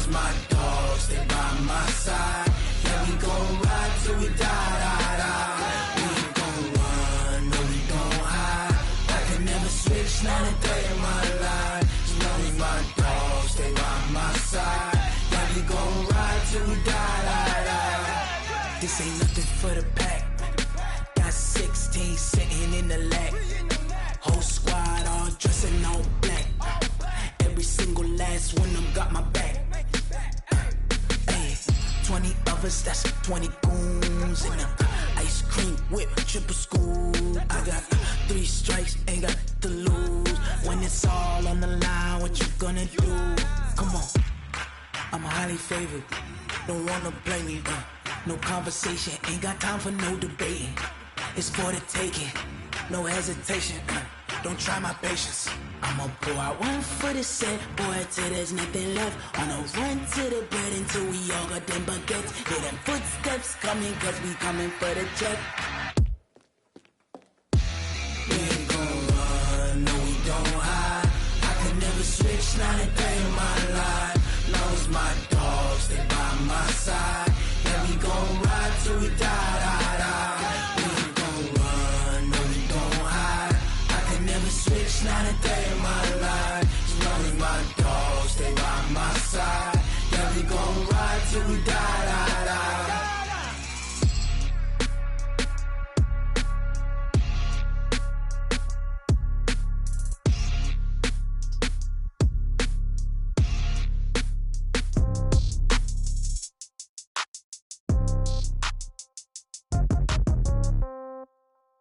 as my dogs, stay by my side. Yeah, we gon' ride till we die, die, die. We ain't gon' run, no, we don't hide. I can never switch, not a day in my life. As long as my dogs stay by my side. Yeah, we gon' ride till we die, die, die. This ain't nothing for the pack. Got 16 sitting in the lap. Whole squad all dressing all black. Every single last one of them got my back. Hey, 20 of us, that's 20 goons in the ice cream whip, triple scoop. I got 3 strikes, ain't got to lose. When it's all on the line, what you gonna do? Come on, I'm highly favored. Don't wanna blame me. No conversation, ain't got time for no debating. It's for the taking, no hesitation. Don't try my patience. I'ma pour out one for the set, boy, till there's nothing left. On a run to the bread until we all got them baguettes. Hear them footsteps coming, cause we coming for the check. We ain't gon' run, no, we don't hide. I can never switch, not a day in my life. Long as my dogs stay by my side. Yeah, we gon' ride till we die, die, die. We ain't gon' run, no, we don't hide. I can never switch, not a day in my life. As long as my dogs stay by my side. Yeah, we gon' ride till we die, die, die.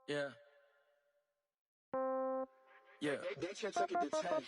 Yeah. Yeah.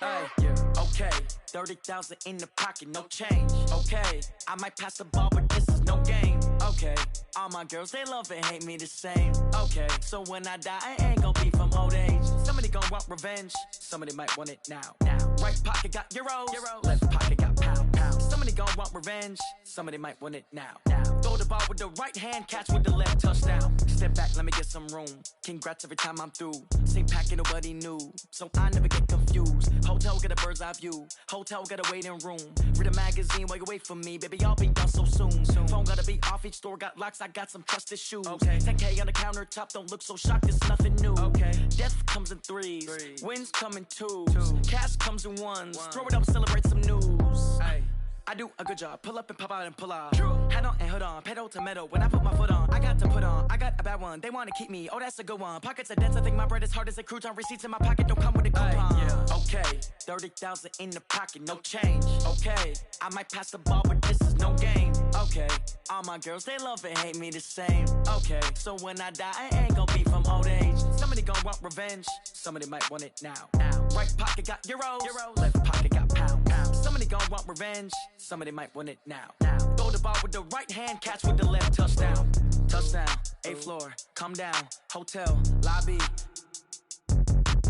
Hey, yeah. Okay. 30,000 in the pocket, no change. Okay. I might pass the ball, but this is no game. Okay. All my girls, they love and hate me the same. Okay. So when I die, I ain't gon' be from old age. Somebody gon' want revenge. Somebody might want it now. Right pocket got euros. Left pocket got pound. Somebody gon' want revenge. Somebody might want it now. Throw the ball with the right hand, catch with the left, touchdown. Step back, let me get some room. Congrats every time I'm through. Same packet, nobody knew. So I never get confused. Hotel get a bird's eye view. Hotel get a waiting room. Read a magazine while you wait for me. Baby, I'll be done so soon. Phone gotta be off, each store got locks. I got some trusted shoes. Okay. 10K on the countertop, don't look so shocked, it's nothing new. Okay. Death comes in threes. Wins come in twos. Cash comes in ones. Throw it up, celebrate some news. Hey. I do a good job, pull up and pop out and pull off. Hat on and hood on, pedal to metal. When I put my foot on, I got to put on. I got a bad one, they wanna keep me. Oh, that's a good one. Pockets are dense, I think my bread is hard as a crouton. Receipts in my pocket don't come with a coupon. Yeah. Okay, 30,000 in the pocket, no change. Okay, I might pass the ball, but this is no game. Okay, all my girls, they love and hate me the same. Okay, so when I die, I ain't gon' be from old age. Somebody gon' want revenge, somebody might want it now. Right pocket got euros. Left pocket got pound. Somebody gon' want revenge, somebody might want it now. Throw the ball with the right hand, catch with the left, touchdown. Touchdown, 8th floor, come down, hotel, lobby.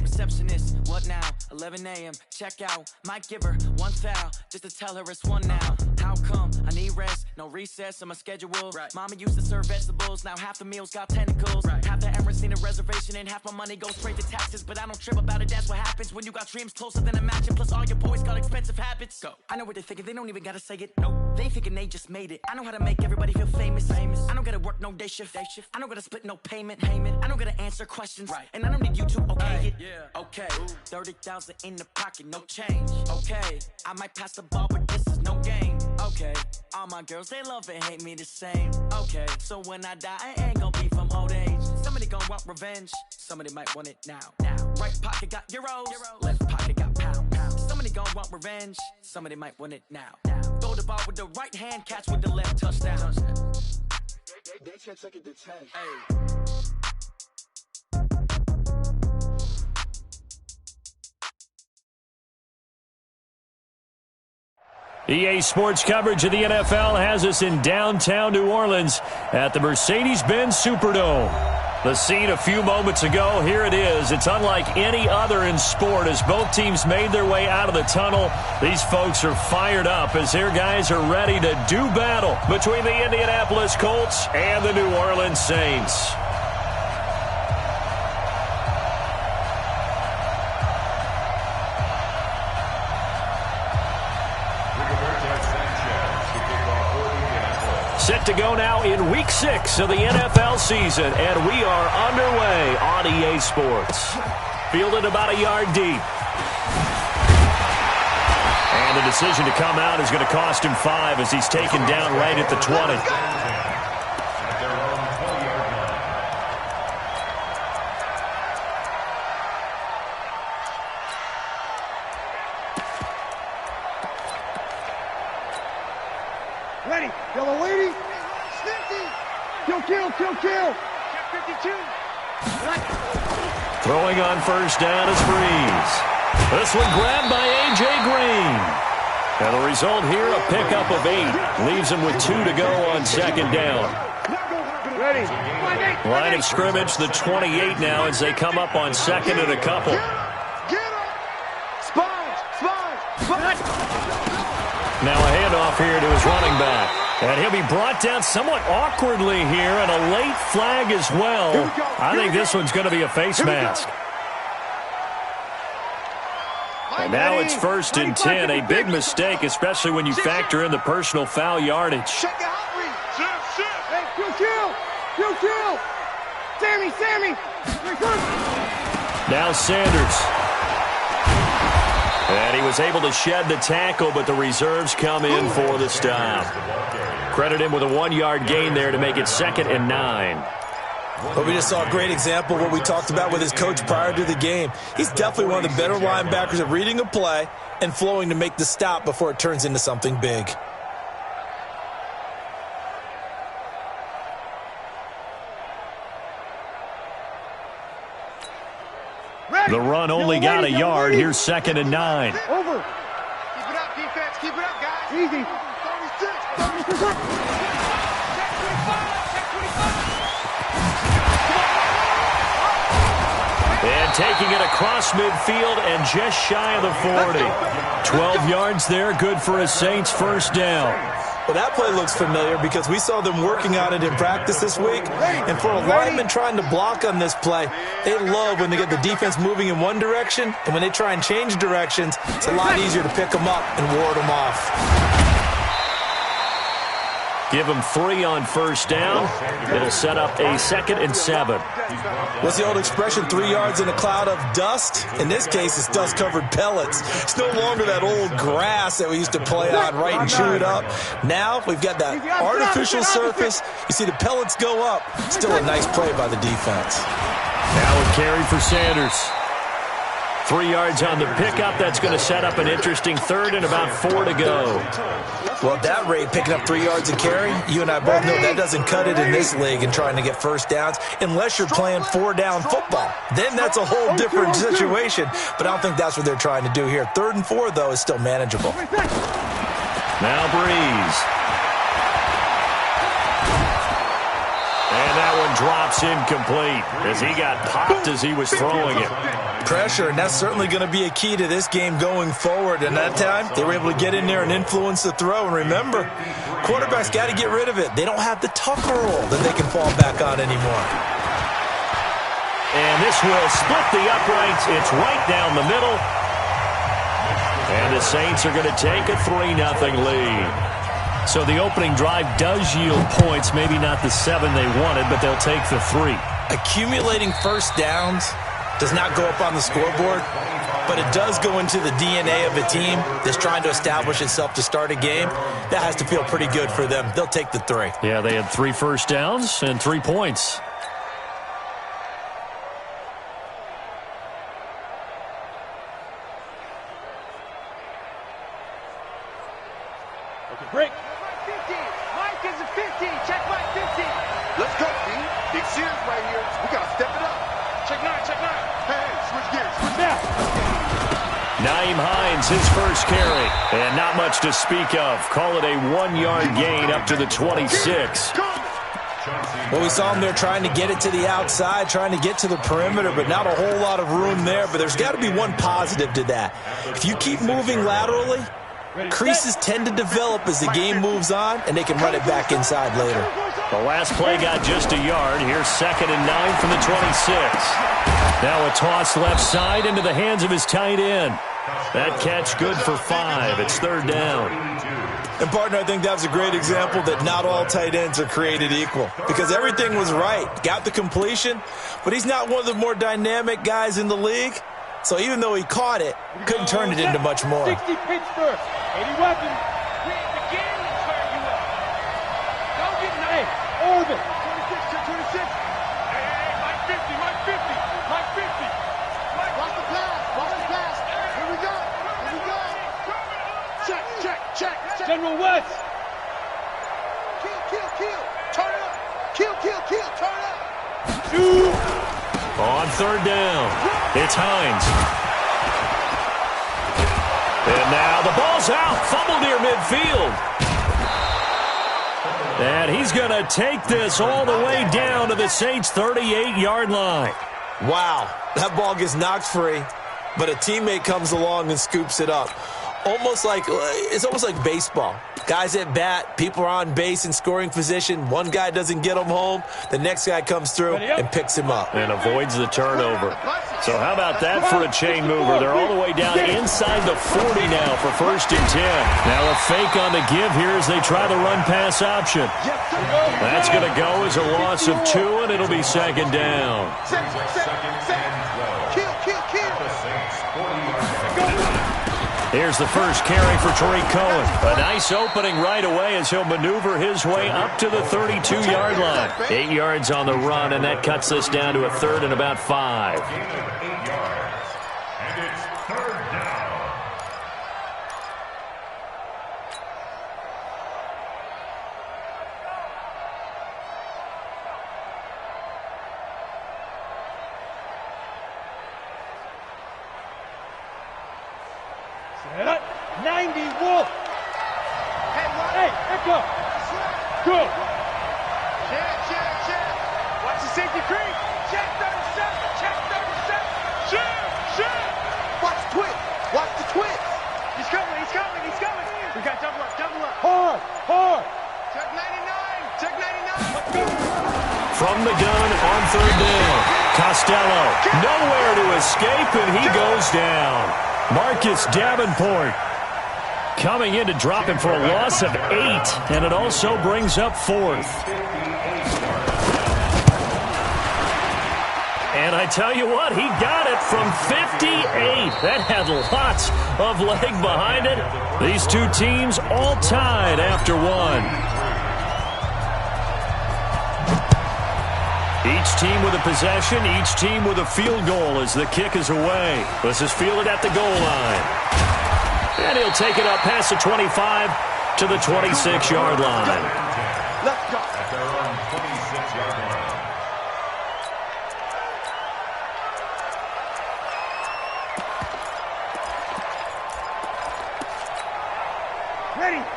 Receptionist, what now? 11 a.m., check out. Might give her one foul, just to tell her it's one now. How come? I need rest, no recess in my schedule. Right. Mama used to serve vegetables, now half the meals got tentacles. Right. Half the Emirates need a reservation and half my money goes straight to taxes. But I don't trip about it, that's what happens when you got dreams closer than a matching. Plus all your boys got expensive habits. Go. I know what they're thinking, they don't even gotta say it. Nope. They thinking they just made it. I know how to make everybody feel famous. I don't gotta work no day shift. I don't gotta split no payment. I don't gotta answer questions. Right. And I don't need you to okay it. Yeah. Okay, 30,000 in the pocket, no change. Okay, I might pass the ball, but this is no game. Okay, all my girls, they love and hate me the same. Okay, so when I die, I ain't gon' be from old age. Somebody gon' want revenge, somebody might want it now. Right pocket got euros. Left pocket got pound. Somebody gon' want revenge, somebody might want it now. Throw the ball with the right hand, catch with the left, touchdown. They can't take it to 10. Hey. EA Sports coverage of the NFL has us in downtown New Orleans at the Mercedes-Benz Superdome. The scene a few moments ago, here it is. It's unlike any other in sport as both teams made their way out of the tunnel. These folks are fired up as their guys are ready to do battle between the Indianapolis Colts and the New Orleans Saints. Set to go now in Week 6 of the NFL season, and we are underway on EA Sports. Fielded about a yard deep. And the decision to come out is going to cost him 5 as he's taken down right at the 20. Ready. Yellow lady. Snifty. Kill. 52. Throwing on first down is Breeze. This one grabbed by A.J. Green. And the result here, a pickup of 8. Leaves him with 2 to go on second down. Ready. Line of scrimmage, the 28 now as they come up on second and a couple. Get him. Sponge. Now a handoff here to his running back. And he'll be brought down somewhat awkwardly here, and a late flag as well. I think this one's going to be a face mask. And now it's 1st and 10. A big mistake, especially when you factor in the personal foul yardage. Check the hot read. Hey, kill. Sammy. Now Sanders. And he was able to shed the tackle, but the reserves come in for the stop. Credit him with a 1-yard gain there to make it 2nd and 9. But we just saw a great example of what we talked about with his coach prior to the game. He's definitely one of the better linebackers at reading a play and flowing to make the stop before it turns into something big. The run only got a yard. Here's 2nd and 9. Over. Keep it up, defense. Keep it up, guys. Easy. 36. And taking it across midfield and just shy of the 40. 12 yards there, good for a Saints first down. Well, that play looks familiar because we saw them working on it in practice this week. And for a lineman trying to block on this play, they love when they get the defense moving in one direction. And when they try and change directions, it's a lot easier to pick them up and ward them off. Give him 3 on first down. It'll set up a 2nd and 7. What's the old expression, 3 yards in a cloud of dust? In this case, it's dust-covered pellets. It's no longer that old grass that we used to play on, right, and chew it up. Now we've got that artificial surface. You see the pellets go up. Still a nice play by the defense. Now a carry for Sanders. 3 yards on the pickup. That's going to set up an interesting 3rd and about 4 to go. Well, at that rate, picking up 3 yards a carry, you and I both know that doesn't cut it in this league and trying to get first downs unless you're playing 4-down football. Then that's a whole different situation, but I don't think that's what they're trying to do here. 3rd and 4, though, is still manageable. Now Breeze. And that one drops incomplete as he got popped as he was throwing it. Pressure, and that's certainly going to be a key to this game going forward. And that time, they were able to get in there and influence the throw. And remember, quarterbacks got to get rid of it. They don't have the Tucker roll that they can fall back on anymore. And this will split the uprights. It's right down the middle. And the Saints are going to take a 3-0 lead. So the opening drive does yield points, maybe not the 7 they wanted, but they'll take the 3. Accumulating first downs does not go up on the scoreboard, but it does go into the DNA of a team that's trying to establish itself to start a game. That has to feel pretty good for them. They'll take the 3. Yeah, they had 3 first downs and 3 points. Okay, break. 50. Mike is a 50. Check Mike 50. Let's go, D. Big series right here. We got to step it up. Check 9. Hey, switch gears. Switch now. Naeem Hines, his first carry. And not much to speak of. Call it a 1-yard gain up to the 26. Well, we saw him there trying to get it to the outside, trying to get to the perimeter, but not a whole lot of room there. But there's got to be one positive to that. If you keep moving laterally, creases tend to develop as the game moves on, and they can run it back inside later. The last play got just a yard. Here's 2nd and 9 from the 26. Now a toss left side into the hands of his tight end. That catch good for 5. It's 3rd down. And, partner, I think that was a great example that not all tight ends are created equal because everything was right. Got the completion, but he's not one of the more dynamic guys in the league. So even though he caught it, couldn't turn it into much more. 60 pitch first. 80 weapons. Again, fire you up. Don't get nice. Orbit. 26 to 26. Hey, Mike 50, Mike 50, Mike 50. Watch the pass. Watch the pass. Here we go. Here we go. Check, check, check. General West. Kill, kill, kill. Turn it up. Kill, kill, kill. Turn it up. Shoot. On third down, it's Hines. And now the ball's out, fumbled near midfield. And he's going to take this all the way down to the Saints' 38-yard line. Wow, that ball gets knocked free, but a teammate comes along and scoops it up. It's almost like baseball. Guys at bat, people are on base in scoring position. One guy doesn't get him home. The next guy comes through and picks him up. And avoids the turnover. So how about that for a chain mover? They're all the way down inside the 40 now for 1st and 10. Now a fake on the give here as they try the run-pass option. That's going to go as a loss of 2, and it'll be 2nd down. Here's the first carry for Tariq Cohen. A nice opening right away as he'll maneuver his way up to the 32-yard line. 8 yards on the run, and that cuts this down to a 3rd and about 5. And it's 3rd down. Set up. 90 Wolf. Hey, echo. Good. Check. Watch the safety creep. Check 37. Check 37. Check. Watch the twist. Watch the twist. He's coming. We got double up. Hard. Check 99. Check 99. Let's go. From the gun on 3rd down. Costello. Nowhere to escape, and he goes down. Marcus Davenport coming in to drop him for a loss of 8, and it also brings up 4th. And I tell you what, he got it from 58. That had lots of leg behind it. These two teams all tied after 1. Each team with a possession, each team with a field goal as the kick is away. This is fielded at the goal line. And he'll take it up past the 25 to the 26-yard line. Let's go. At their own 26-yard line.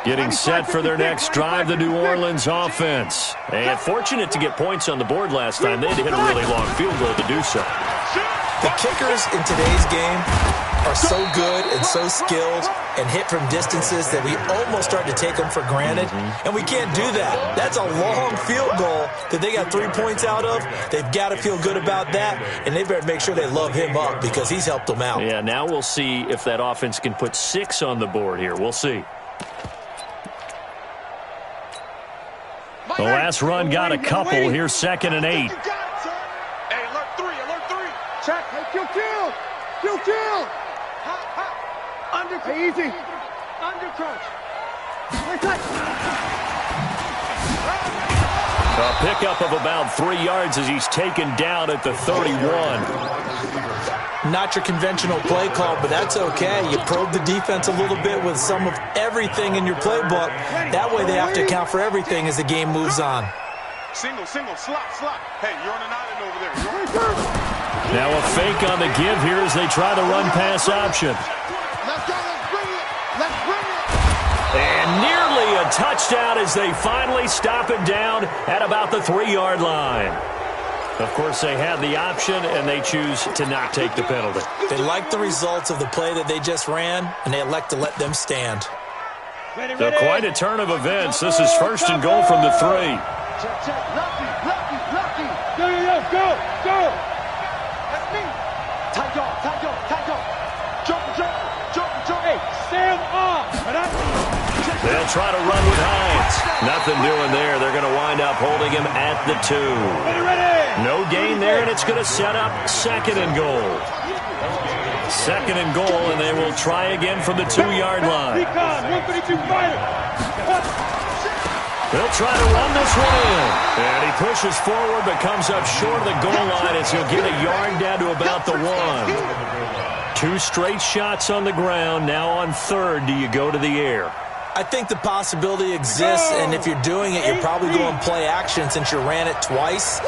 Getting set for their next drive, the New Orleans offense. And fortunate to get points on the board last time. They had to hit a really long field goal to do so. The kickers in today's game are so good and so skilled and hit from distances that we almost start to take them for granted. And we can't do that. That's a long field goal that they got 3 points out of. They've got to feel good about that, and they better make sure they love him up because he's helped them out. Yeah, now we'll see if that offense can put 6 on the board here. We'll see. The last run got a couple. Here's 2nd and 8. Hey, alert 3. Check. Hey, kill. Under. Hey, easy. Under crunch. A pickup of about 3 yards as he's taken down at the 31. Not your conventional play call, but that's okay. You probe the defense a little bit with some of everything in your playbook. That way they have to account for everything as the game moves on. Single, slot. Hey, you're on an island over there. Now a fake on the give here as they try the run-pass option. Let's go. Let's bring it. And nearly a touchdown as they finally stop it down at about the 3-yard line. Of course, they had the option, and they choose to not take the penalty. They like the results of the play that they just ran, and they elect to let them stand. So quite a turn of events. This is 1st and goal from the 3. Check. Lucky. Go. That's me. Tight off. Jump. Hey, stand off. They'll They'll try to run with Hines. Nothing doing there. They're going to wind up holding him at the 2. No gain there, and it's going to set up 2nd and goal. 2nd and goal, and they will try again from the 2-yard line. They'll try to run this one in. And he pushes forward but comes up short of the goal line as he'll get a yard down to about the 1. 2 straight shots on the ground. Now on 3rd, do you go to the air? I think the possibility exists, and if you're doing it, you're probably going play action since you ran it twice.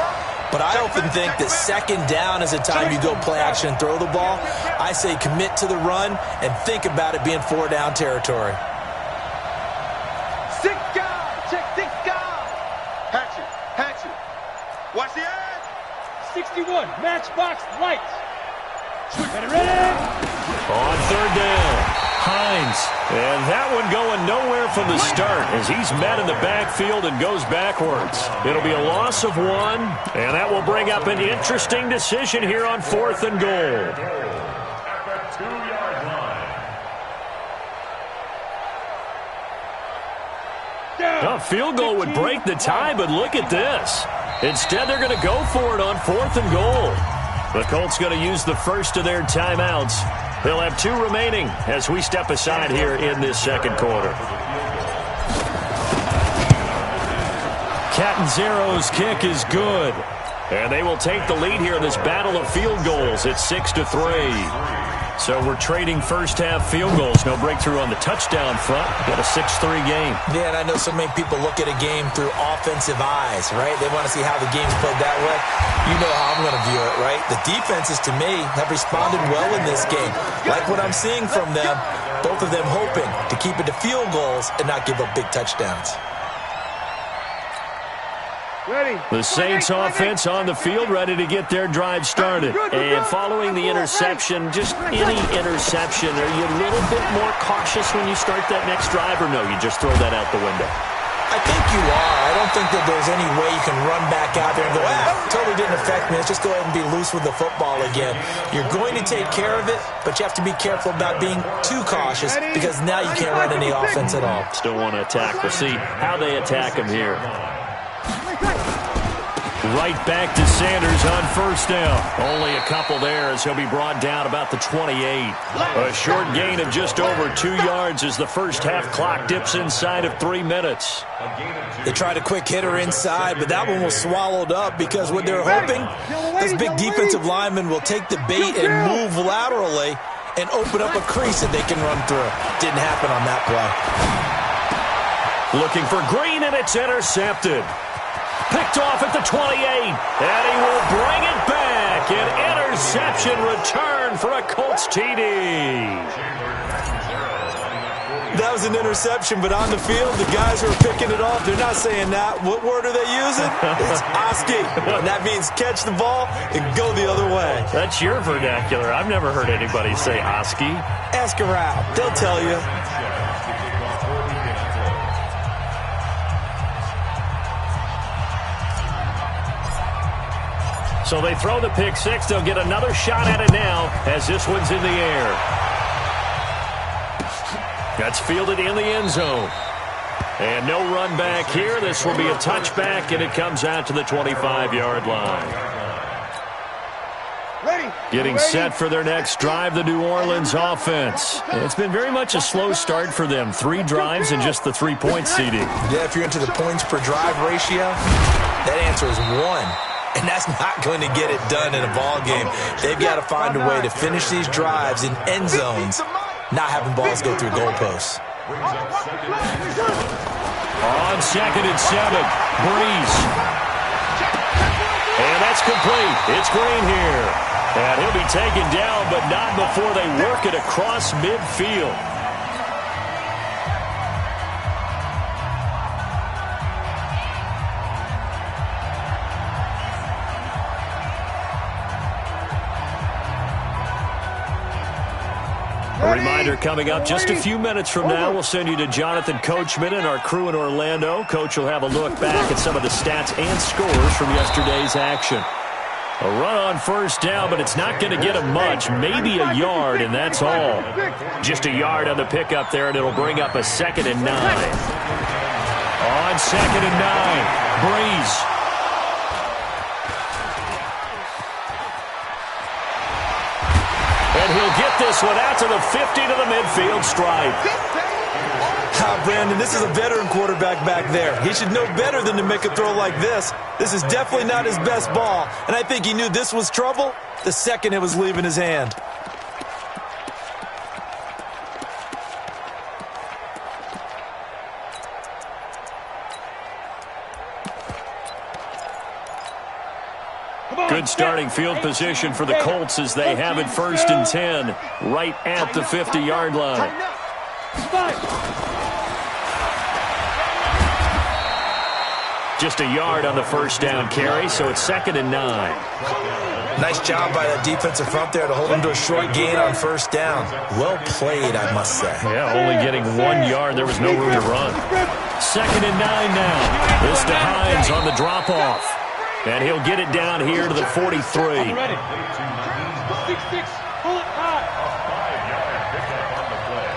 But I often think that 2nd down is a time you go play action and throw the ball. I say commit to the run and think about it being 4-down territory. 6 guard, check 6 guard. Hatchet. Watch the edge. 61, matchbox lights. Ready. On 3rd down. Hines, and that one going nowhere from the start as he's met in the backfield and goes backwards. It'll be a loss of 1, and that will bring up an interesting decision here on 4th and goal. At the 2-yard line. A field goal would break the tie, but look at this. Instead, they're going to go for it on 4th and goal. The Colts going to use the first of their timeouts. They'll have 2 remaining as we step aside here in this 2nd quarter. Catanzaro's kick is good. And they will take the lead here in this battle of field goals at 6-3. So we're trading first-half field goals. No breakthrough on the touchdown front. Got a 6-3 game. Yeah, and I know so many people look at a game through offensive eyes, right? They want to see how the game's played that way. You know how I'm going to view it, right? The defenses, to me, have responded well in this game. Like what I'm seeing from them, both of them hoping to keep it to field goals and not give up big touchdowns. The Saints offense on the field, ready to get their drive started. And following the interception, just any interception, are you a little bit more cautious when you start that next drive, or no, you just throw that out the window? I think you are. I don't think that there's any way you can run back out there and go, totally didn't affect me. Let's just go ahead and be loose with the football again. You're going to take care of it, but you have to be careful about being too cautious because now you can't run any offense at all. Still want to attack. We'll see how they attack him here. Right back to Sanders on 1st down. Only a couple there as he'll be brought down about the 28. A short gain of just over 2 yards as the first half clock dips inside of 3 minutes. They tried a quick hitter inside, but that one was swallowed up because what they're hoping, this big defensive lineman will take the bait and move laterally and open up a crease that they can run through. Didn't happen on that play. Looking for Green, and it's intercepted. Picked off at the 28, and he will bring it back. An interception return for a Colts TD. That was an interception, but on the field, the guys who are picking it off, they're not saying that. What word are they using? It's Oski, and that means catch the ball and go the other way. That's your vernacular. I've never heard anybody say Oski. Ask around. They'll tell you. So they throw the pick 6. They'll get another shot at it now as this one's in the air. That's fielded in the end zone. And no run back here. This will be a touchback, and it comes out to the 25-yard line. Getting set for their next drive, the New Orleans offense. It's been very much a slow start for them. 3 drives and just the 3-point seeding. Yeah, if you're into the points per drive ratio, that answer is 1. And that's not going to get it done in a ball game. They've got to find a way to finish these drives in end zones, not having balls go through goalposts. On 2nd and 7, Breeze. And that's complete. It's Green here. And he'll be taken down, but not before they work it across midfield. A reminder coming up just a few minutes from now, we'll send you to Jonathan Coachman and our crew in Orlando. Coach will have a look back at some of the stats and scores from yesterday's action. A run on first down, but it's not going to get him much. Maybe a yard, and that's all. Just a yard on the pickup there, and it'll bring up a 2nd and 9. On 2nd and 9, Breeze. And he'll get this one out to the 50 to the midfield stripe. Brandon, this is a veteran quarterback back there. He should know better than to make a throw like this. This is definitely not his best ball, and I think he knew this was trouble the second it was leaving his hand. Good starting field position for the Colts as they have it 1st and 10 right at the 50-yard line. Just a yard on the first down carry, so it's 2nd and 9. Nice job by that defensive front there to hold him to a short gain on first down. Well played, I must say. Yeah, only getting 1 yard. There was no room to run. 2nd and 9 now. This to Hines on the drop-off. And he'll get it down here to the 43. 6-6, pull it high. A 5-yard pickup on the play.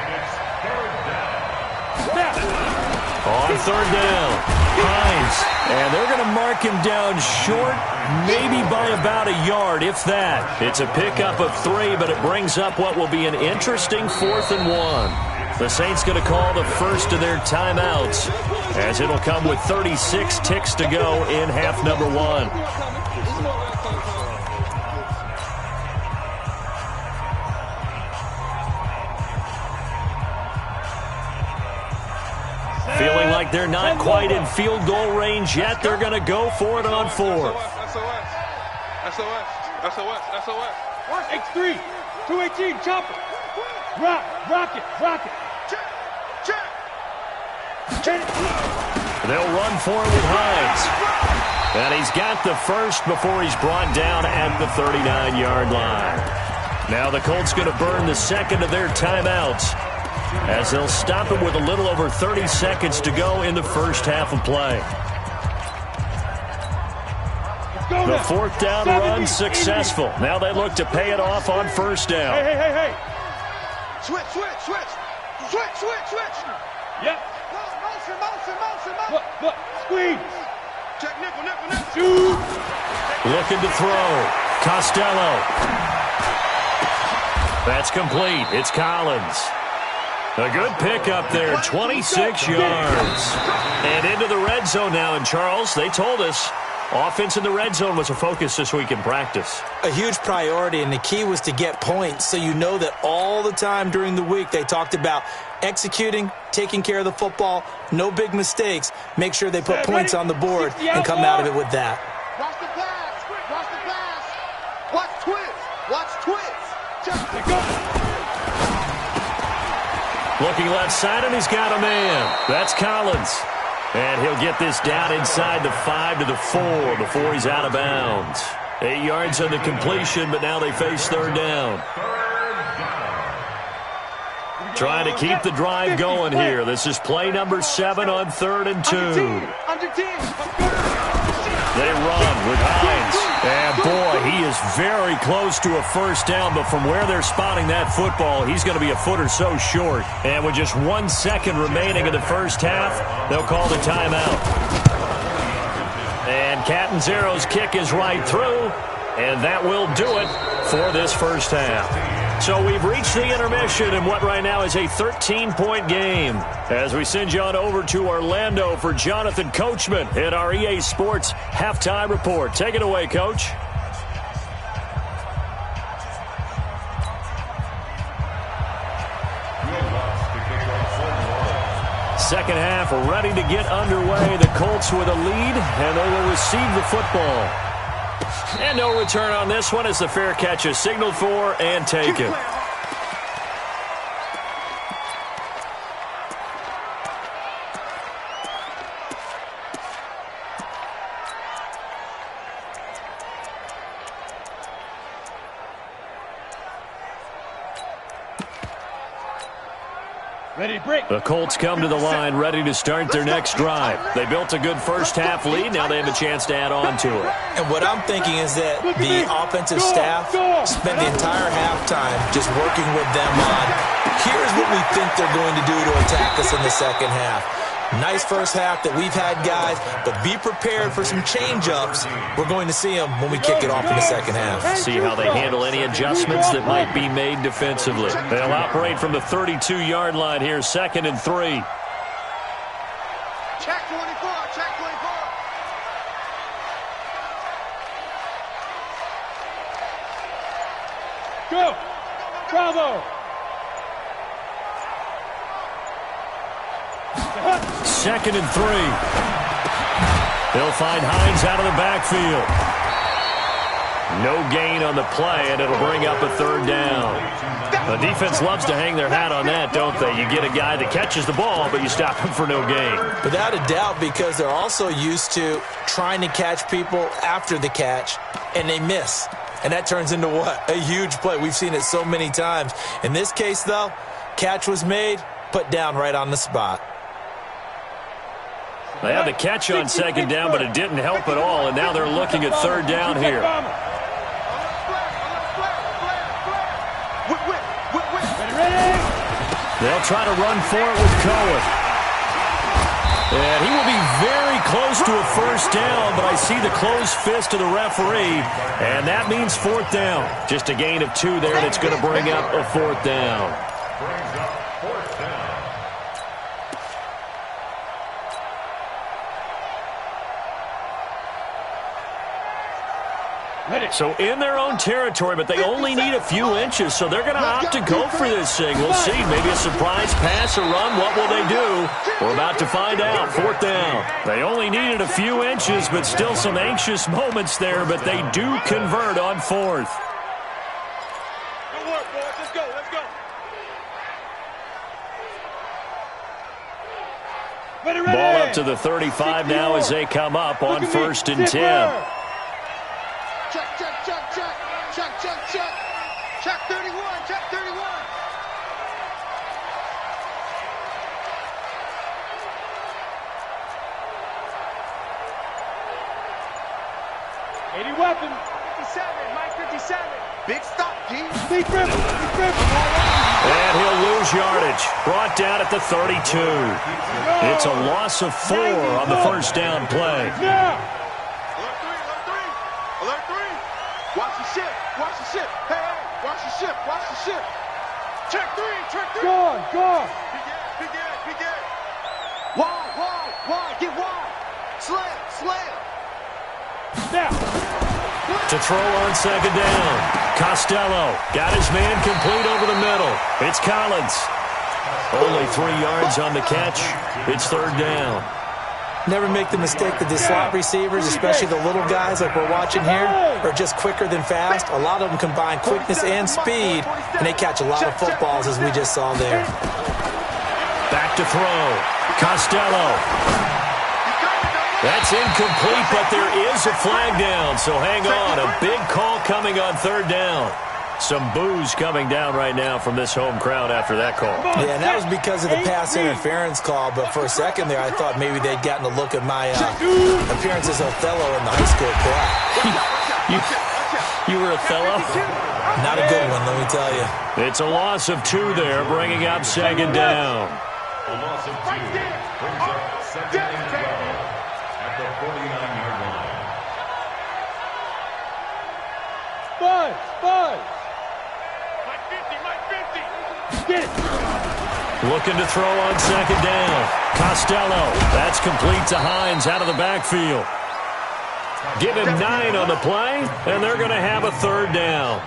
And it's 3rd down. On 3rd down, Hines. And they're going to mark him down short, maybe by about a yard, if that. It's a pickup of 3, but it brings up what will be an interesting 4th and 1. The Saints going to call the first of their timeouts, as it'll come with 36 ticks to go in half number 1. Feeling like they're not quite in field goal range yet. They're going to go for it on 4th. SOS. X3, 218, chopper. Rock it. They'll run for it with Hines. And he's got the first before he's brought down at the 39-yard line. Now the Colts going to burn the 2nd of their timeouts, as they'll stop it with a little over 30 seconds to go in the first half of play. The 4th down run successful. Now they look to pay it off on first down. Hey. Switch. Yep. Motion. Look. Squeeze. Check nickel. Shoot. Looking to throw. Costello. That's complete. It's Collins. A good pick up there, 26 yards. And into the red zone now. And Charles, they told us offense in the red zone was a focus this week in practice. A huge priority, and the key was to get points. So you know that all the time during the week they talked about executing, taking care of the football, no big mistakes. Make sure they put points on the board and come out of it with that. Watch the pass. Watch twist. Just go. Looking left side, and he's got a man. That's Collins. And he'll get this down inside the 5 to the 4 before he's out of bounds. 8 yards on the completion, but now they face 3rd down. Trying to keep the drive going here. This is play number 7 on 3rd and 2. They run with Hines. And boy, he is very close to a first down, but from where they're spotting that football, he's going to be a foot or so short. And with just 1 second remaining in the first half, they'll call the timeout. And Catanzaro's kick is right through, and that will do it for this first half. So we've reached the intermission in what right now is a 13-point game, as we send you on over to Orlando for Jonathan Coachman in our EA Sports Halftime Report. Take it away, Coach. Second half ready to get underway. The Colts with a lead, and they will receive the football. And no return on this one as the fair catch is signaled for and taken. The Colts come to the line ready to start their next drive. They built a good first-half lead. Now they have a chance to add on to it. And what I'm thinking is that the offensive staff spent the entire halftime just working with them on, here's what we think they're going to do to attack us in the second half. Nice first half that we've had, guys, but be prepared for some change-ups. We're going to see them when we kick it off in the second half. See how they handle any adjustments that might be made defensively. They'll operate from the 32-yard line here, 2nd and 3. Check 24, check 24. Go! Bravo! 2nd and 3. They'll find Hines out of the backfield. No gain on the play, and it'll bring up a 3rd down. The defense loves to hang their hat on that, don't they? You get a guy that catches the ball, but you stop him for no gain. Without a doubt, because they're also used to trying to catch people after the catch, and they miss. And that turns into what? A huge play. We've seen it so many times. In this case, though, catch was made, put down right on the spot. They had the catch on 2nd down, but it didn't help at all, and now they're looking at 3rd down here. They'll try to run for it with Cohen. And he will be very close to a 1st down, but I see the closed fist of the referee, and that means 4th down. Just a gain of 2 there, and it's going to bring up a 4th down. So in their own territory, but they only need a few inches, so they're going to opt to go for this thing. We'll see. Maybe a surprise pass or run. What will they do? We're about to find out. 4th down. They only needed a few inches, but still some anxious moments there, but they do convert on 4th. Good work, boys. Let's go. Let's go. Ball up to the 35 now as they come up on 1st and 10. Check, check, check, check. Check, check, check. Check 31, check 31. Weapon. 57, Mike 57. Big stop, G. Big rip. And he'll lose yardage. Brought down at the 32. It's a loss of 4 on the 1st down play. Now. Alert 3. Watch the ship. Watch the ship. Hey, hey. Watch the ship. Watch the ship. Check 3. Check 3. Go on. Big Ed. Wide. Get wide. Slam. Now. To throw on 2nd down. Costello got his man complete over the middle. It's Collins. Only 3 yards on the catch. It's 3rd down. Never make the mistake that the slot receivers, especially the little guys like we're watching here, are just quicker than fast. A lot of them combine quickness and speed, and they catch a lot of footballs, as we just saw there. Back to throw. Costello. That's incomplete, but there is a flag down, so hang on. A big call coming on 3rd down. Some boos coming down right now from this home crowd after that call. Yeah, and that was because of the pass interference call, but for a second there I thought maybe they'd gotten a look at my appearance as Othello in the high school play. You were Othello? Not a good one, let me tell you. It's a loss of 2 there, bringing up 2nd down. A loss of 2 brings up 2nd and 12 at the 49-yard line. Buzz. Mike 50. Get it. Looking to throw on 2nd down. Costello. That's complete to Hines out of the backfield. Give him 9 on the play, and they're going to have a 3rd down.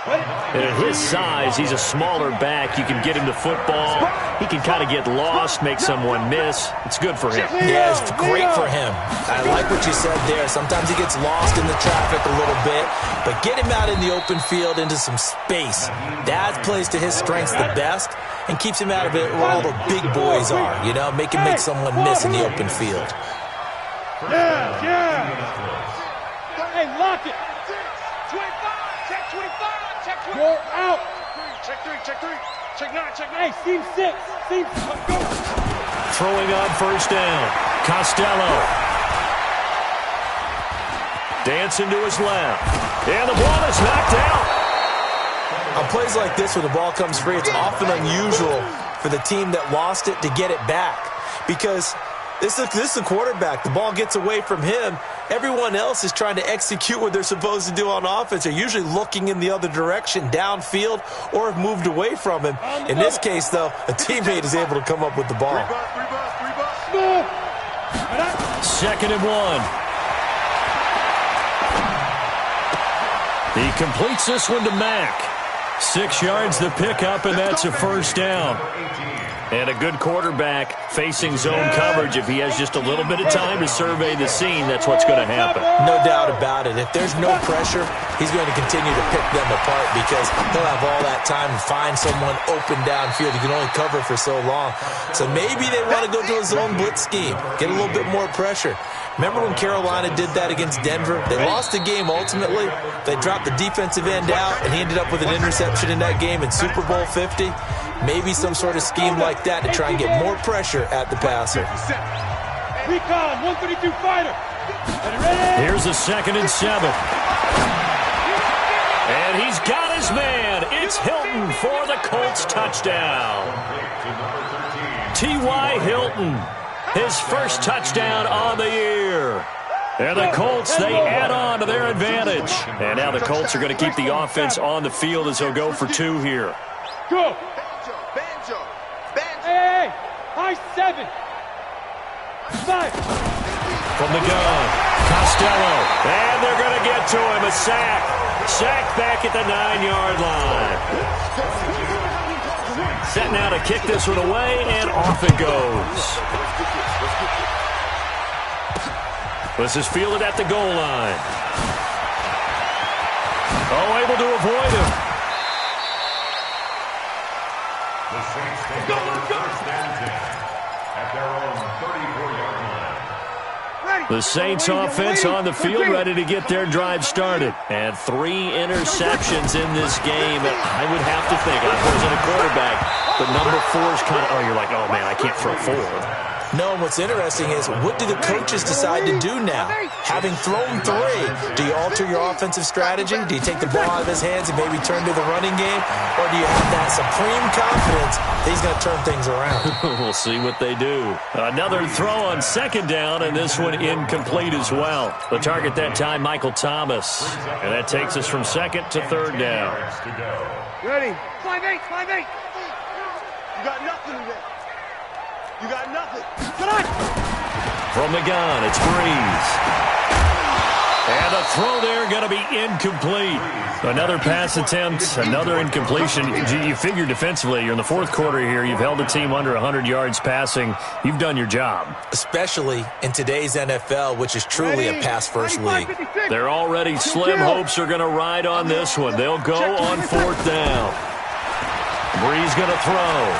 And at his size, he's a smaller back. You can get him to football. He can kind of get lost, make someone miss. It's good for him. Yeah, it's great for him. I like what you said there. Sometimes he gets lost in the traffic a little bit, but get him out in the open field into some space. That plays to his strengths the best and keeps him out of it where all the big boys are, you know, make someone miss in the open field. Yeah. Hey, lock it. 25, check 25, check 25. You're out. Check 3. Check 9, check 9. Hey, seam 6. Seam 6. Go. Throwing on first down. Costello. Dancing to his left. And the ball is knocked out. On plays like this, when the ball comes free, it's often unusual for the team that lost it to get it back. Because this is the quarterback. The ball gets away from him. Everyone else is trying to execute what they're supposed to do on offense. They're usually looking in the other direction, downfield, or have moved away from him. In this case, though, a teammate is able to come up with the ball. 2nd and 1. He completes this one to Mack. 6 yards the pickup, and that's a first down. And a good quarterback facing zone coverage. If he has just a little bit of time to survey the scene, that's what's going to happen. No doubt about it. If there's no pressure, he's going to continue to pick them apart because he'll have all that time to find someone open downfield. He can only cover for so long. So maybe they want to go to a zone blitz scheme, get a little bit more pressure. Remember when Carolina did that against Denver? They lost the game ultimately. They dropped the defensive end out, and he ended up with an interception in that game in Super Bowl 50. Maybe some sort of scheme like that to try and get more pressure at the passer. Recon, 132 fighter. Here's a 2nd and 7. And he's got his man. It's Hilton for the Colts touchdown. T.Y. Hilton, his first touchdown on the year. And the Colts, they add on to their advantage. And now the Colts are going to keep the offense on the field as they'll go for 2 here. Go. Hey, high 7. 5. From the gun, Costello. And they're going to get to him. A sack. Sack back at the 9-yard line. Set now to kick this one away, and off it goes. This is fielded at the goal line. Oh, able to avoid him. The Saints take over first and 10 at their own 34-yard line. The Saints offense on the field, ready to get their drive started. And 3 interceptions in this game. I would have to think, I wasn't a quarterback, but number 4 is kind of, you're like, oh, man, I can't throw 4. No, and what's interesting is, what do the coaches decide to do now? Having thrown 3, do you alter your offensive strategy? Do you take the ball out of his hands and maybe turn to the running game? Or do you have that supreme confidence that he's going to turn things around? We'll see what they do. Another throw on 2nd down, and this one incomplete as well. The target that time, Michael Thomas. And that takes us from 2nd to 3rd down. Ready. 5-8, 5-8. You got nothing today. You got nothing. From the gun, it's Breeze. And a throw there going to be incomplete. Another pass attempt, another incompletion. You figure defensively, you're in the 4th quarter here. You've held a team under 100 yards passing. You've done your job. Especially in today's NFL, which is truly a pass-first league. They're already slim hopes are going to ride on this one. They'll go on 4th down. Breeze going to throw.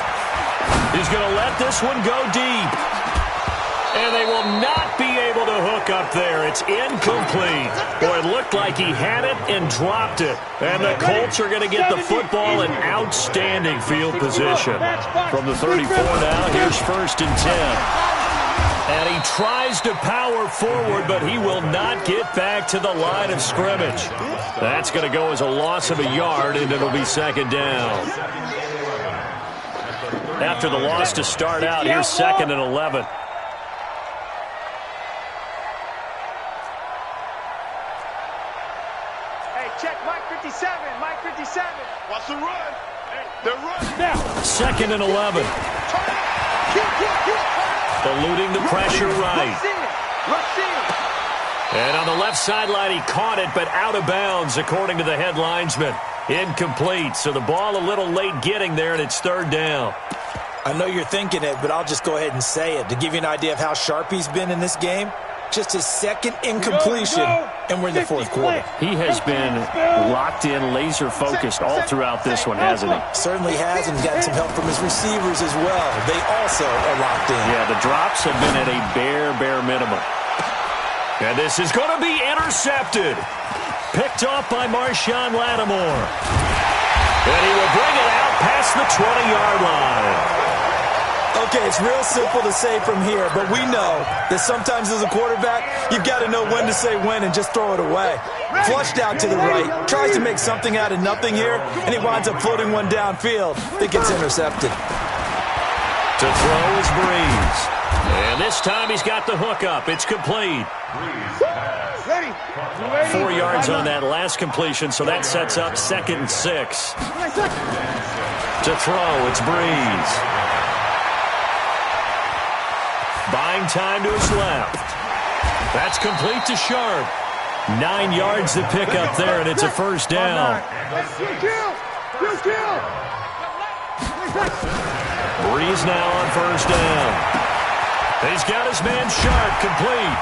He's going to let this one go deep. And they will not be able to hook up there. It's incomplete. Boy, it looked like he had it and dropped it. And the Colts are going to get the football in outstanding field position. From the 34 now, here's 1st and 10. And he tries to power forward, but he will not get back to the line of scrimmage. That's going to go as a loss of a yard, and it'll be 2nd down. After the loss to start out, here's 2nd and 11. Hey, check Mike 57. Mike 57. Watch the run. Hey, they're running now. 2nd and 11. Eluding the pressure right. And on the left sideline, he caught it, but out of bounds, according to the head linesman. Incomplete. So the ball a little late getting there, and it's 3rd down. I know you're thinking it, but I'll just go ahead and say it. To give you an idea of how sharp he's been in this game, just his 2nd incompletion, and we're in the 4th quarter. He has been locked in, laser-focused all throughout this one, hasn't he? Certainly has, and gotten some help from his receivers as well. They also are locked in. Yeah, the drops have been at a bare minimum. And this is going to be intercepted. Picked off by Marshawn Lattimore. And he will bring it out past the 20-yard line. Okay, it's real simple to say from here, but we know that sometimes as a quarterback, you've got to know when to say when and just throw it away. Flushed out to the right, tries to make something out of nothing here, and he winds up floating one downfield that gets intercepted. To throw is Breeze. And this time he's got the hook up. It's complete. 4 yards on that last completion, so that sets up 2nd and 6. To throw, it's Breeze. Buying time to his left. That's complete to Sharp. 9 yards to pick up there, and it's a first down. Breeze now on first down. He's got his man Sharp complete.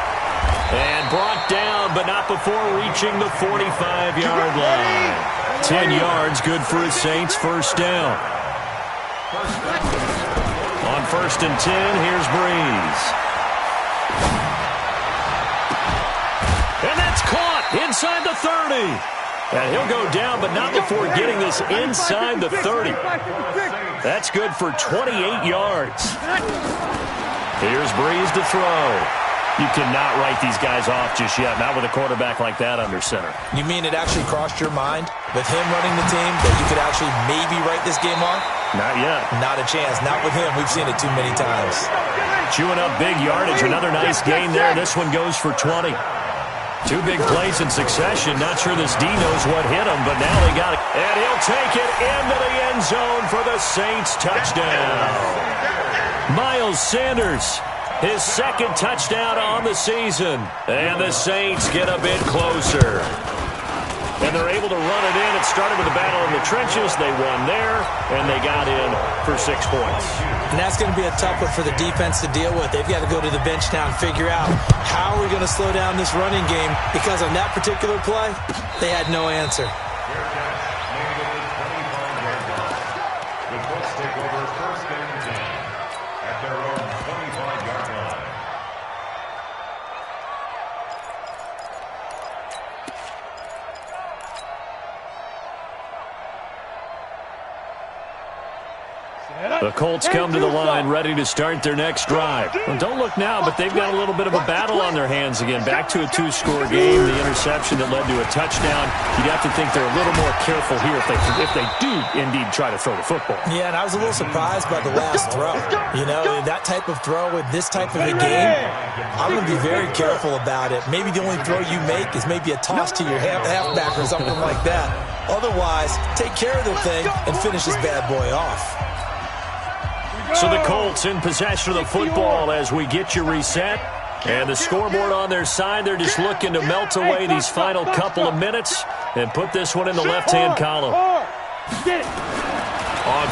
And brought down, but not before reaching the 45-yard line. 10 yards, good for his Saints, first down. On 1st and 10, here's Breeze. And that's caught inside the 30. And he'll go down, but not before getting this inside the 30. That's good for 28 yards. Here's Breeze to throw. You cannot write these guys off just yet, not with a quarterback like that under center. You mean it actually crossed your mind with him running the team that you could actually maybe write this game off? Not yet. Not a chance. Not with him. We've seen it too many times. Chewing up big yardage. Another nice gain there. This one goes for 20. 2 big plays in succession. Not sure this D knows what hit him, but now they got it. And he'll take it into the end zone for the Saints touchdown. Miles Sanders, his 2nd touchdown on the season. And the Saints get a bit closer. And they're able to run it in. It started with a battle in the trenches. They won there, and they got in for 6 points. And that's going to be a tough one for the defense to deal with. They've got to go to the bench now and figure out how are we going to slow down this running game, because on that particular play, they had no answer. The Colts take over 1st and 10 at their own 25-yard line. The Colts come to the line ready to start their next drive. Well, don't look now, but they've got a little bit of a battle on their hands again. Back to a 2-score game, the interception that led to a touchdown. You'd have to think they're a little more careful here if they do indeed try to throw the football. Yeah, and I was a little surprised by the last throw. You know, that type of throw with this type of a game, I'm going to be very careful about it. Maybe the only throw you make is maybe a toss to your halfback or something like that. Otherwise, take care of the thing and finish this bad boy off. So the Colts in possession of the football as we get you reset. And the scoreboard on their side, they're just looking to melt away these final couple of minutes and put this one in the left-hand column. On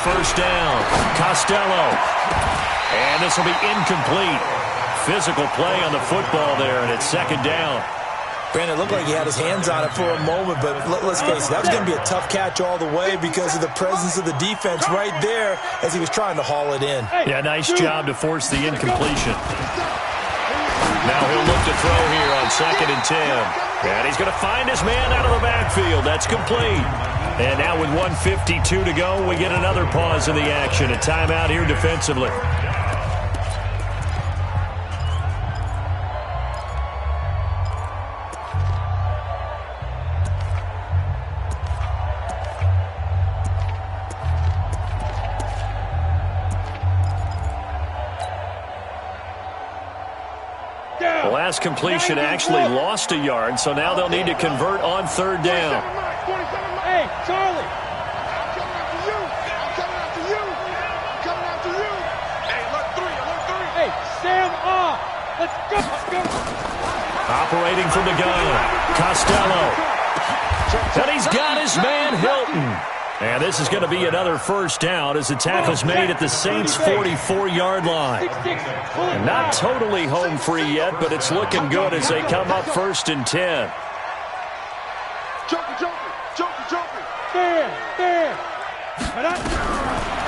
first down, Costello. And this will be incomplete. Physical play on the football there, and it's 2nd down. Brandon, it looked like he had his hands on it for a moment, but let's face it, that was going to be a tough catch all the way because of the presence of the defense right there as he was trying to haul it in. Yeah, nice job to force the incompletion. Now he'll look to throw here on 2nd and 10. And he's going to find his man out of the backfield. That's complete. And now with 1:52 to go, we get another pause in the action. A timeout here defensively. The last completion actually lost a yard, so now they'll need to convert on 3rd down. Hey, Charlie. I'm coming after you. I'm coming after you. I'm coming after you. Hey, alert 3, alert 3. Hey, stand off. Let's go. Let's go. Operating from the gun, Costello. And he's got his man Hilton. And this is going to be another first down as the tackle's made at the Saints' 44-yard line. And not totally home free yet, but it's looking good as they come up 1st and 10. Joker. There.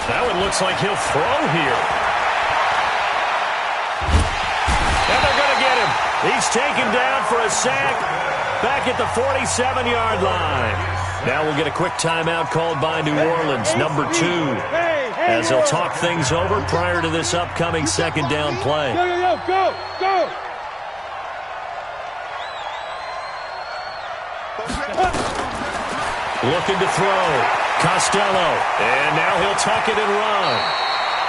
That one looks like he'll throw here. And they're going to get him. He's taken down for a sack back at the 47-yard line. Now we'll get a quick timeout called by New Orleans, number 2, as they'll talk things over prior to this upcoming second down play. Go! Looking to throw. Costello. And now he'll tuck it and run.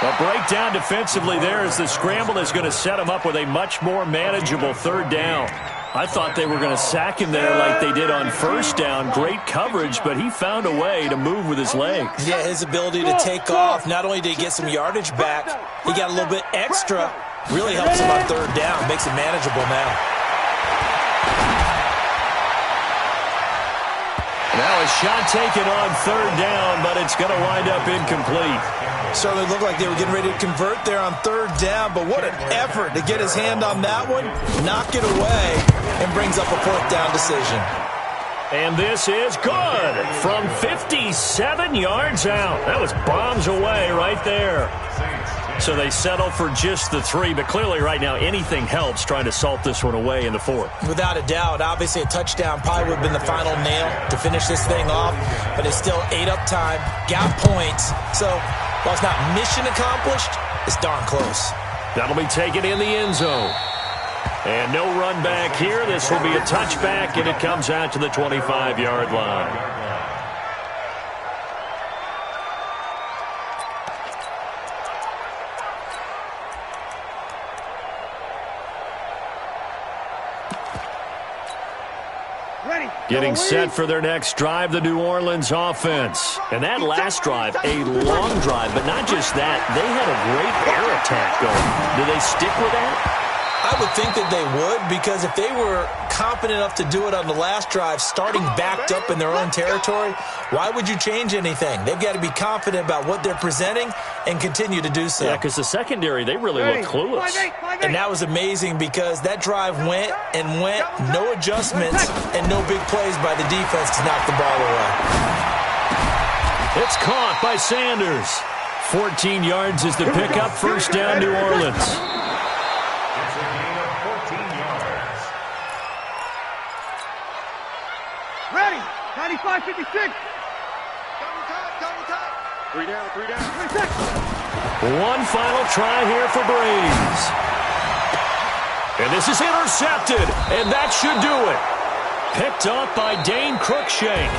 A breakdown defensively there as the scramble is going to set him up with a much more manageable third down. I thought they were going to sack him there like they did on first down. Great coverage, but he found a way to move with his legs. Yeah, his ability to take off, not only did he get some yardage back, he got a little bit extra. Really helps him on third down, makes it manageable now. Now a shot taken on third down, but it's going to wind up incomplete. Certainly looked like they were getting ready to convert there on third down, but what an effort to get his hand on that one, knock it away, and brings up a fourth down decision. And this is good from 57 yards out. That was bombs away right there. So they settle for just the 3, but clearly right now anything helps trying to salt this one away in the 4th. Without a doubt, obviously a touchdown probably would have been the final nail to finish this thing off, but it's still 8 up time, got points, so while it's not mission accomplished, it's darn close. That'll be taken in the end zone. And no run back here. This will be a touchback, and it comes out to the 25-yard line. Getting set for their next drive, the New Orleans offense. And that last drive, a long drive, but not just that. They had a great air attack going. Do they stick with that? I would think that they would, because if they were confident enough to do it on the last drive, starting backed up in their own territory, why would you change anything? They've got to be confident about what they're presenting and continue to do so. Yeah, because the secondary, they really look clueless. And that was amazing because that drive went and went, no adjustments, and no big plays by the defense to knock the ball away. It's caught by Sanders. 14 yards is the pickup, first down New Orleans. Ready, 95-56. Double time. 3 down. 3 seconds. One final try here for Breeze. And this is intercepted, and that should do it. Picked up by Dane Cruikshank.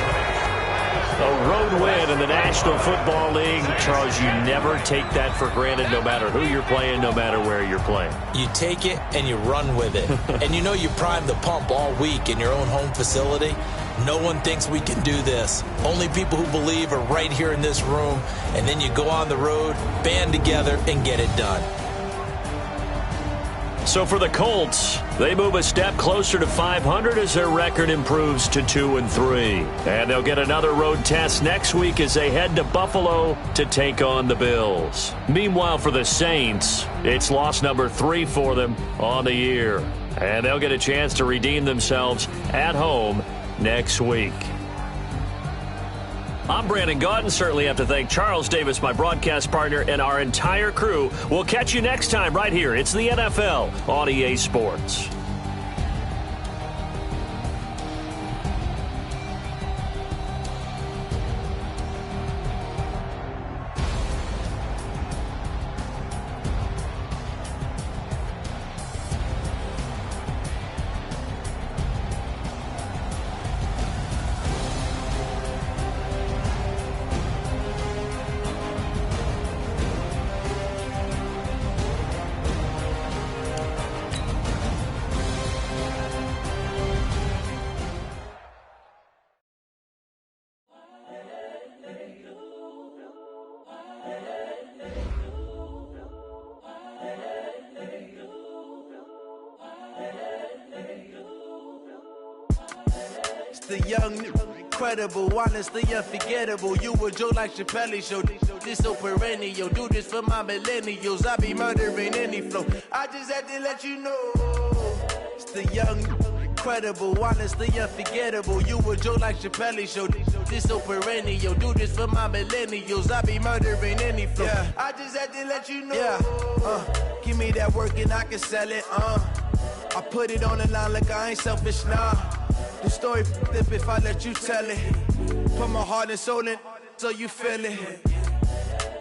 A road win in the National Football League. Charles, you never take that for granted, no matter who you're playing, no matter where you're playing. You take it and you run with it. And you know you prime the pump all week in your own home facility. No one thinks we can do this. Only people who believe are right here in this room. And then you go on the road, band together, and get it done. So for the Colts, they move a step closer to 500 as their record improves to 2-3. And they'll get another road test next week as they head to Buffalo to take on the Bills. Meanwhile, for the Saints, it's loss number 3 for them on the year. And they'll get a chance to redeem themselves at home next week. I'm Brandon Gaudin. Certainly have to thank Charles Davis, my broadcast partner, and our entire crew. We'll catch you next time right here. It's the NFL on EA Sports. The young, incredible, honestly unforgettable. You a Joe like Chappelle show. This so perennial. Do this for my millennials. I be murdering any flow. I just had to let you know. It's the young, incredible, honestly unforgettable. You a Joe like Chappelle show. This so perennial. Do this for my millennials. I be murdering any flow. Yeah. I just had to let you know. Yeah. Give me that work and I can sell it. I put it on the line like I ain't selfish, nah. The story f***ed up if I let you tell it. Put my heart and soul in, so you feel it.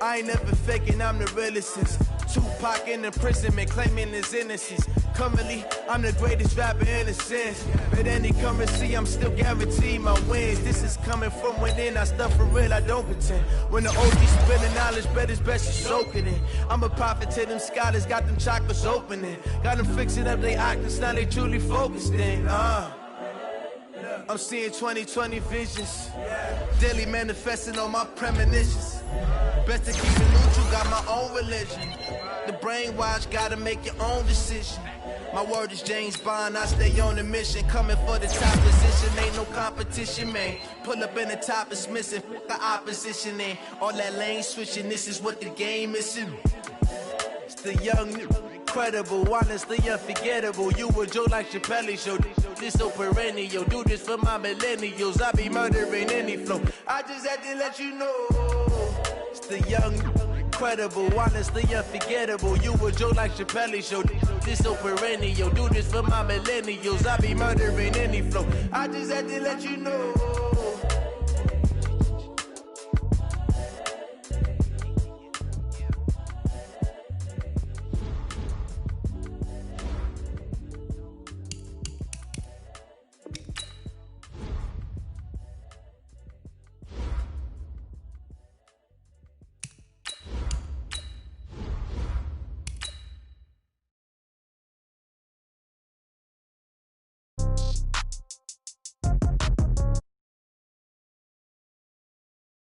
I ain't never faking, I'm the realest since Tupac in imprisonment, claiming his innocence. Currently, I'm the greatest rapper in a sense. But any currency, I'm still guaranteed my wins. This is coming from within, I stuff for real, I don't pretend. When the OG spilling knowledge, bet it's best you soaking it. I'm a prophet to them scholars, got them chakras opening. Got them fixing up they octaves, now they truly focused in. I'm seeing 2020 visions. Daily manifesting on my premonitions. Best to keep it neutral, got my own religion. The brainwash, gotta make your own decision. My word is James Bond, I stay on the mission. Coming for the top position, ain't no competition, man. Pull up in the top, it's missing, the opposition in. All that lane switching, this is what the game is in. It's the young, incredible, honestly unforgettable. You a joke like Chappelle show. This so perennial, do this for my millennials. I be murdering any flow. I just had to let you know. It's the young, incredible, honestly unforgettable. You a joke like Chappelle show. This so perennial, do this for my millennials. I be murdering any flow. I just had to let you know.